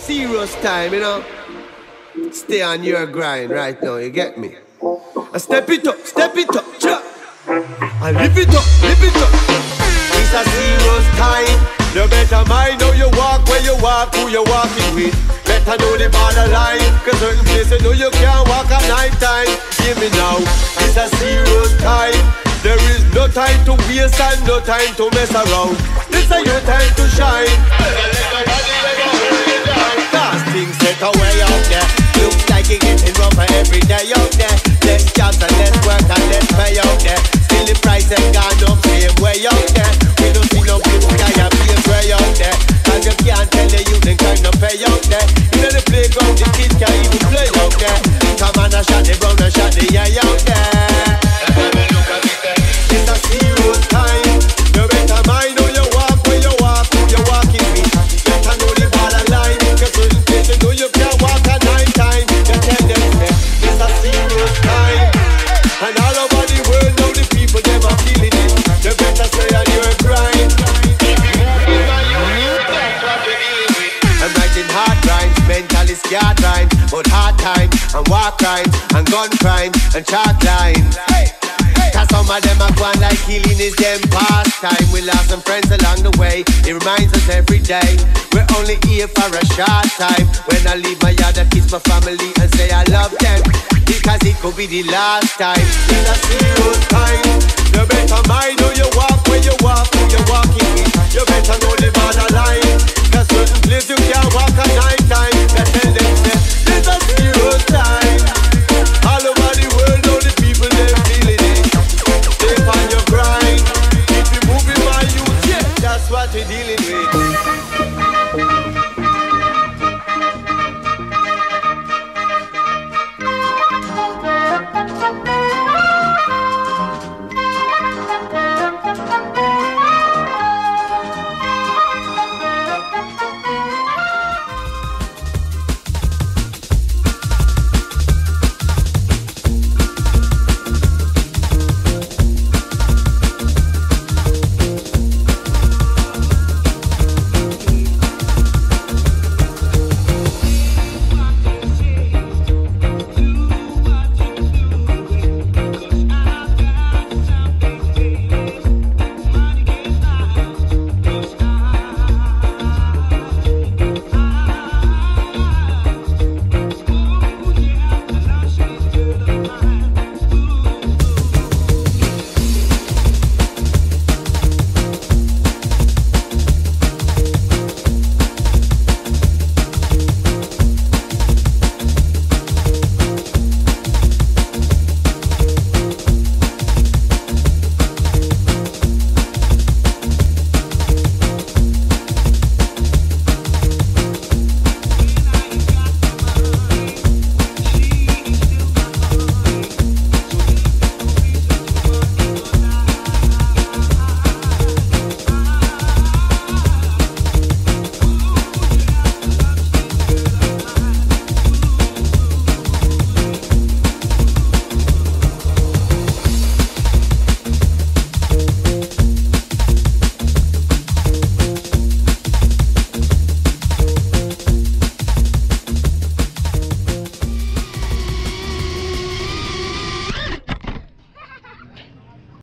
serious time, you know. Stay on your grind right now, you get me? Step it up, cha. And live it up. It's a serious time. You better mind how you walk, where you walk, who you walking with. Better know the borderline, cause certain places you know you can't walk at night time. Hear me now, it's a serious time. There is no time to waste and no time to mess around. This is your time to shine. Cause things set away out there. Looks like it's getting rougher every day out there. Less jobs and less work and less pay out there. Still the price ain't gone up same way out there. We don't see no blue sky and blue gray out there. Cause you can't tell the youth they can't no pay out there. You know the playground the kids can't even play out there. Come on and shot the brown and shot the eye out there. It's a serious time. You better mind how you walk, where you walk, who you walking with. Better know the borderline. Cause certain places you know you can't walk at night time. You tell them it's a serious time. And all over the world now the people them are feeling it. You better stay on your grind. I'm writing hard rhymes, mentally scared rhymes, but hard times and war crimes and gun crimes and chalk lines. Cause some of them are going like killing is them pastime. We lost some friends along the way. It reminds us every day we're only here for a short time. When I leave my yard I kiss my family and say I love them, because it could be the last time. It's a serious time. You better mind how you walk, where you walk, who you walking with. You better know the borderline. Cause certain places you can't walk